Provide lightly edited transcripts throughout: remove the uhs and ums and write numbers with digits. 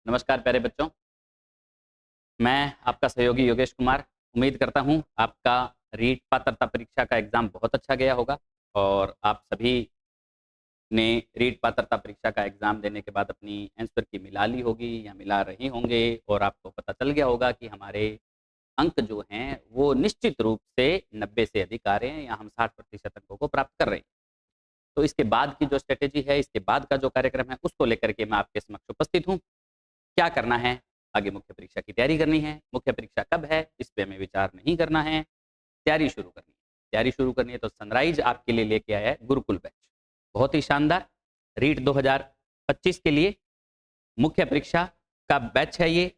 नमस्कार प्यारे बच्चों, मैं आपका सहयोगी योगेश कुमार। उम्मीद करता हूं आपका रीट पात्रता परीक्षा का एग्ज़ाम बहुत अच्छा गया होगा और आप सभी ने रीट पात्रता परीक्षा का एग्ज़ाम देने के बाद अपनी आंसर की मिला ली होगी या मिला रहे होंगे और आपको पता चल गया होगा कि हमारे अंक जो हैं वो निश्चित रूप से 90 से अधिक आ रहे हैं या हम 60% अंकों को प्राप्त कर रहे हैं। तो इसके बाद की जो स्ट्रेटेजी है, इसके बाद का जो कार्यक्रम है, उसको लेकर के मैं आपके समक्ष उपस्थित हूँ। क्या करना है? आगे मुख्य परीक्षा की तैयारी करनी है। मुख्य परीक्षा कब है, इस पे हमें विचार नहीं करना है, तैयारी शुरू करनी है। तैयारी शुरू करनी है तो सनराइज़ आपके लिए लेके आया है गुरुकुल बैच। बहुत ही शानदार रीट 2025 के लिए मुख्य परीक्षा का बैच है ये।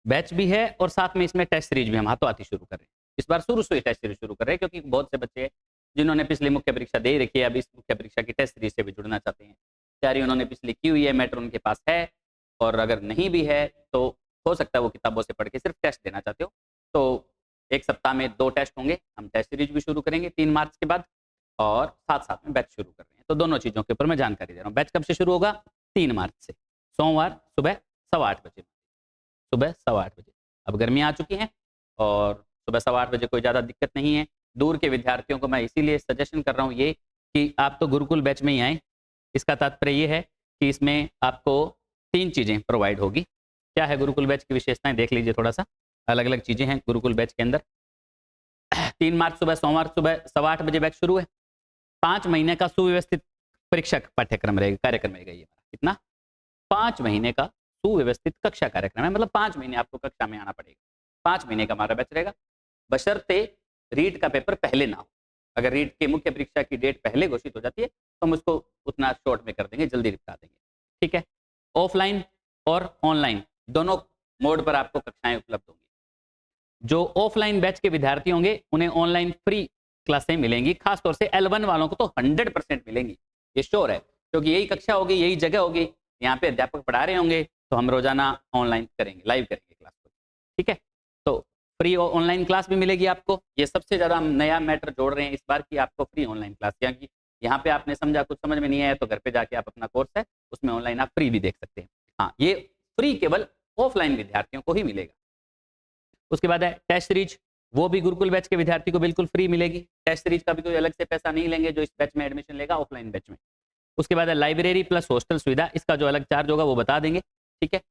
बैच भी है और साथ में इसमें टेस्ट सीरीज भी हम हाथों-हाथ ही शुरू कर रहे हैं। इस बार शुरू से ही टेस्ट सीरीज शुरू कर रहे हैं क्योंकि बहुत से बच्चे हैं जिन्होंने पिछली मुख्य परीक्षा दे ही रखी है, अब इस मुख्य परीक्षा की टेस्ट सीरीज से भी जुड़ना चाहते हैं। तैयारी उन्होंने पिछली की हुई है, मैटर उनके पास है और अगर नहीं भी है तो हो सकता है वो किताबों से पढ़ के सिर्फ टेस्ट देना चाहते हो। तो 1 सप्ताह में 2 टेस्ट होंगे, हम टेस्ट सीरीज भी शुरू करेंगे 3 मार्च के बाद और साथ-साथ में बैच शुरू कर रहे हैं। तो दोनों चीज़ों के ऊपर मैं जानकारी दे रहा हूँ। बैच कब से शुरू होगा? 3 मार्च से, सोमवार सुबह 8:15 बजे। सुबह 8:15 बजे। अब गर्मियाँ आ चुकी हैं और सुबह 8:15 बजे कोई ज़्यादा दिक्कत नहीं है। दूर के विद्यार्थियों को मैं इसीलिए सजेशन कर रहा हूँ ये कि आप तो गुरुकुल बैच में ही आएँ। इसका तात्पर्य ये है कि इसमें आपको 3 चीज़ें प्रोवाइड होगी। क्या है गुरुकुल बैच की विशेषताएँ देख लीजिए थोड़ा-सा। अलग-अलग चीज़ें हैं गुरुकुल बैच के अंदर। 3 मार्च सुबह सोमवार सुबह 8:15 बजे बैच शुरू है। 5 महीने का सुव्यवस्थित परीक्षा पाठ्यक्रम रहेगा, कार्यक्रम रहेगा ये हमारा। कितना? 5 महीने का सुव्यवस्थित कक्षा कार्यक्रम है, मतलब 5 महीने आपको कक्षा में आना पड़ेगा। 5 महीने का हमारा बैच रहेगा, बशर्ते रीट का पेपर पहले ना हो। अगर रीट की मुख्य परीक्षा की डेट पहले घोषित हो जाती है, तो हम उसको उतना शॉर्ट में कर देंगे, जल्दी निपटा देंगे। ठीक है? ऑफलाइन और ऑनलाइन दोनों मोड पर आपको कक्षाएँ उपलब्ध होंगी। जो ऑफलाइन बैच के विद्यार्थी होंगे, उन्हें ऑनलाइन फ्री क्लासें मिलेंगी, खास तौर से L1 वालों को तो 100% मिलेंगी, ये श्योर है, क्योंकि यही कक्षा होगी, यही जगह होगी, यहाँ पे अध्यापक पढ़ा रहे होंगे, तो हम रोजाना ऑनलाइन करेंगे, लाइव करेंगे क्लास को। ठीक है? तो फ्री ऑनलाइन क्लास भी मिलेगी आपको। ये सबसे ज़्यादा हम नया मैटर जोड़ रहे हैं इस बार की आपको फ्री ऑनलाइन क्लास, क्योंकि यहाँ पे आपने समझा कुछ समझ में नहीं आया तो घर पे जाके आप अपना कोर्स है उसमें ऑनलाइन आप फ्री भी देख सकते हैं। हाँ, ये फ्री केवल ऑफलाइन विद्यार्थियों को ही मिलेगा। उसके बाद है टेस्ट सीरीज, वो भी गुरुकुल बैच के विद्यार्थी को बिल्कुल फ्री मिलेगी। टेस्ट सीरीज का भी कोई अलग से पैसा नहीं लेंगे जो इस बैच में एडमिशन लेगा ऑफलाइन बैच में। उसके बाद है लाइब्रेरी प्लस हॉस्टल सुविधा, इसका जो अलग चार्ज होगा वो बता देंगे। ठीक है?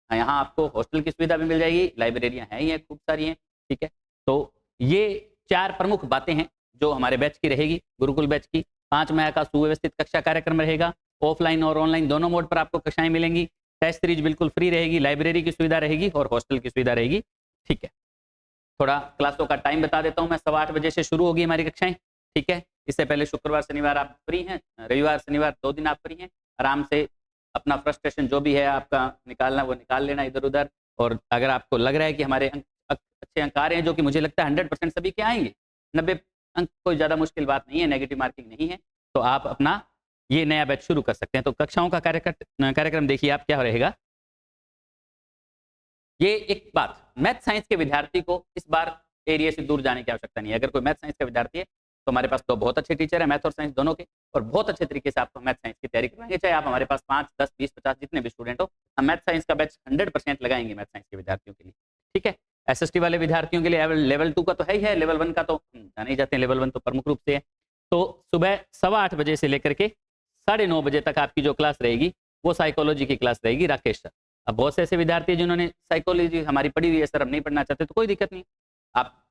यहाँ आपको हॉस्टल की सुविधा भी मिल जाएगी, लाइब्रेरियाँ हैं ही हैं, खूब सारी हैं। ठीक है? तो ये 4 प्रमुख बातें हैं जो हमारे बैच की रहेगी, गुरुकुल बैच की। 5 माह का सुव्यवस्थित कक्षा कार्यक्रम रहेगा, ऑफलाइन और ऑनलाइन दोनों मोड पर आपको कक्षाएं मिलेंगी। टेस्ट सीरीज बिल्कुल फ्री रहेगी, लाइब्रेरी की सुविधा रहेगी और हॉस्टल की सुविधा रहेगी। ठीक है? थोड़ा क्लासों का टाइम बता देता हूँ मैं। 8:15 बजे से शुरू होगी हमारी कक्षाएं। ठीक है? इससे पहले शुक्रवार शनिवार आप फ्री हैं, रविवार शनिवार 2 दिन आप फ्री हैं। आराम से अपना फ्रस्ट्रेशन जो भी है आपका निकालना वो निकाल लेना इधर-उधर। और अगर आपको लग रहा है कि हमारे अंक अच्छे अंक आ रहे हैं, जो कि मुझे लगता है 100% सभी के आएंगे, 90 अंक कोई ज़्यादा मुश्किल बात नहीं है, नेगेटिव मार्किंग नहीं है, तो आप अपना ये नया बैच शुरू कर सकते हैं। तो कक्षाओं का कार्यक्रम देखिए आप क्या रहेगा। ये एक बात, मैथ साइंस के विद्यार्थी को इस बार एरिया से दूर जाने की आवश्यकता नहीं है। अगर कोई मैथ साइंस का विद्यार्थी है तो हमारे पास 2 बहुत अच्छे टीचर हैं, मैथ और साइंस दोनों के, और बहुत अच्छे तरीके से आपको मैथ साइंस की तैयारी करवाएंगे। चाहे आप हमारे पास 5, 10, 20, 50 जितने भी स्टूडेंट हो, हम मैथ साइंस का बैच 100% लगाएंगे मैथ साइंस के विद्यार्थियों के लिए। ठीक है? एसएसटी वाले विद्यार्थियों के लिए लेवल 2 का तो है ही है, लेवल 1 का तो जाने ही जाते हैं, लेवल 1 तो प्रमुख रूप से है। तो सुबह 8:15 बजे से लेकर के 9:30 बजे तक आपकी जो क्लास रहेगी वो साइकोलॉजी की क्लास रहेगी, राकेश सर। अब बहुत से ऐसे विद्यार्थी हैं जिन्होंने साइकोलॉजी हमारी पढ़ी हुई है सर, हम नहीं पढ़ना चाहते, तो कोई दिक्कत नहीं, आप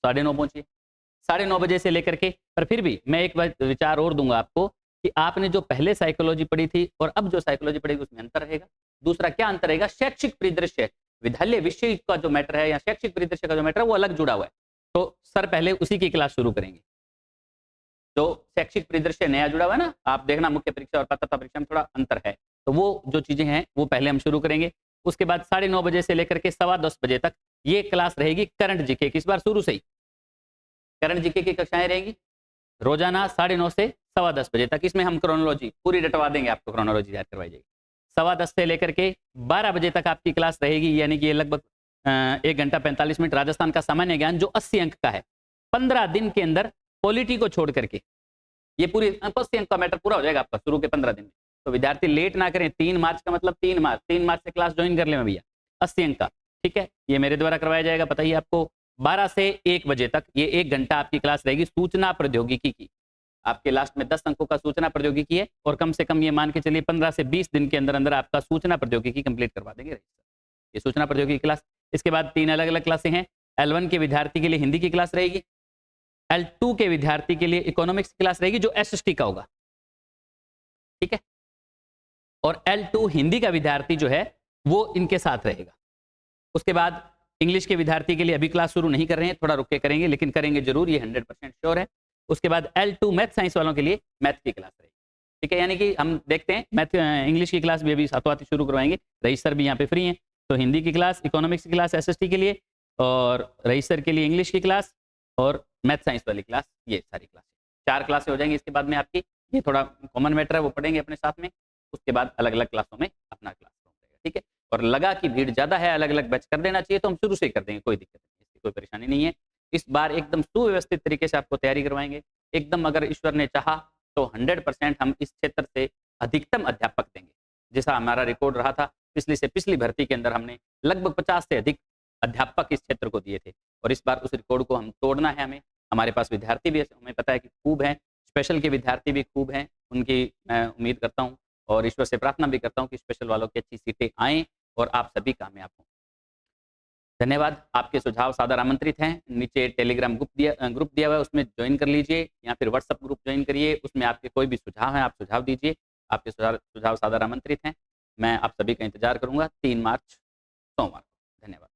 9:30 पहुंचिए। 9:30 बजे से लेकर के, पर फिर भी मैं एक विचार और दूंगा आपको कि आपने जो पहले साइकोलॉजी पढ़ी थी और अब जो साइकोलॉजी पढ़ेगी उसमें अंतर रहेगा। दूसरा क्या अंतर रहेगा? शैक्षिक परिदृश्य, विद्यालय विषय का जो मैटर है या शैक्षिक परिदृश्य का जो मैटर है वो अलग जुड़ा हुआ है। तो सर पहले उसी की क्लास शुरू करेंगे। जो शैक्षिक परिदृश्य नया जुड़ा हुआ है ना, आप देखना मुख्य परीक्षा और पात्रता परीक्षा में थोड़ा अंतर है, तो वो जो चीजें हैं वो पहले हम शुरू करेंगे। उसके बाद 9:30 बजे से लेकर के 10:15 बजे तक ये क्लास रहेगी करंट जीके की। इस बार शुरू से ही करंट जीके की कक्षाएं रहेंगी रोजाना 9:30 से 10:15 बजे तक। इसमें हम क्रोनोलॉजी पूरी रटवा देंगे, आपको क्रोनोलॉजी याद करवाई जाएगी। 10:15 से लेकर के 12 बजे तक आपकी क्लास रहेगी, यानी कि ये लगभग 1 घंटा 45 मिनट राजस्थान का सामान्य ज्ञान जो 80 अंक का है। 15 दिन के अंदर पॉलिटी को छोड़ करके ये पूरी 80 अंक का मैटर पूरा हो जाएगा आपका शुरू के 15 दिन में। तो विद्यार्थी लेट ना करें। 3 मार्च का मतलब 3 मार्च से क्लास ज्वाइन कर ले भैया, 80 अंक का, ठीक है। ये मेरे द्वारा करवाया जाएगा, बताइए आपको 12 से 1 बजे तक ये 1 घंटा आपकी क्लास रहेगी सूचना प्रौद्योगिकी की। आपके लास्ट में 10 अंकों का सूचना प्रौद्योगिकी है, और कम से कम ये मान के चलिए 15 से 20 दिन के अंदर अंदर आपका सूचना प्रौद्योगिकी कंप्लीट करवा देंगे ये सूचना प्रौद्योगिकी क्लास। इसके बाद 3 अलग अलग क्लासें हैं। L1 के विद्यार्थी के लिए हिंदी की क्लास रहेगी, L2 के विद्यार्थी के लिए इकोनॉमिक्स की क्लास रहेगी जो SST का होगा, ठीक है। और L2 हिंदी का विद्यार्थी जो है वो इनके साथ रहेगा। उसके बाद इंग्लिश के विद्यार्थी के लिए अभी क्लास शुरू नहीं कर रहे हैं, थोड़ा रुक के करेंगे, लेकिन करेंगे जरूर, ये 100% श्योर है। उसके बाद L2 मैथ साइंस वालों के लिए मैथ की क्लास रहेगी, ठीक है। यानी कि हम देखते हैं मैथ इंग्लिश की क्लास भी अभी साथों साथ शुरू करवाएंगे। रईस सर भी यहाँ पे फ्री हैं, तो हिंदी की क्लास, इकोनॉमिक्स की क्लास SST के लिए, और रईस सर के लिए इंग्लिश की क्लास और मैथ साइंस वाली क्लास, ये सारी क्लास 4 क्लासें हो जाएंगी। इसके बाद में आपकी ये थोड़ा कॉमन मैटर है, वो पढ़ेंगे अपने साथ में। उसके बाद अलग अलग क्लासों में अपना क्लासरूम रहेगा, ठीक है। और लगा कि भीड़ ज़्यादा है, अलग अलग बैच कर देना चाहिए, तो हम शुरू से ही कर देंगे, कोई दिक्कत नहीं, इसकी कोई परेशानी नहीं है। इस बार एकदम सुव्यवस्थित तरीके से आपको तैयारी करवाएंगे, एकदम। अगर ईश्वर ने चाहा तो 100% हम इस क्षेत्र से अधिकतम अध्यापक देंगे। जैसा हमारा रिकॉर्ड रहा था पिछली से पिछली भर्ती के अंदर, हमने लगभग 50 से अधिक अध्यापक इस क्षेत्र को दिए थे, और इस बार उस रिकॉर्ड को हम तोड़ना है हमें। हमारे पास विद्यार्थी भी हमें पता है कि खूब हैं, स्पेशल के विद्यार्थी भी खूब हैं, उनकी मैं उम्मीद करता हूँ और ईश्वर से प्रार्थना भी करता हूँ कि स्पेशल वालों की अच्छी सीटें आएँ और आप सभी कामयाब हों। धन्यवाद। आपके सुझाव सादर आमंत्रित हैं। नीचे टेलीग्राम ग्रुप दिया हुआ है, उसमें ज्वाइन कर लीजिए, या फिर व्हाट्सएप ग्रुप ज्वाइन करिए। उसमें आपके कोई भी सुझाव हैं, आप सुझाव दीजिए। आपके सुझाव सादर आमंत्रित हैं। मैं आप सभी का इंतजार करूंगा 3 मार्च सोमवार को। धन्यवाद।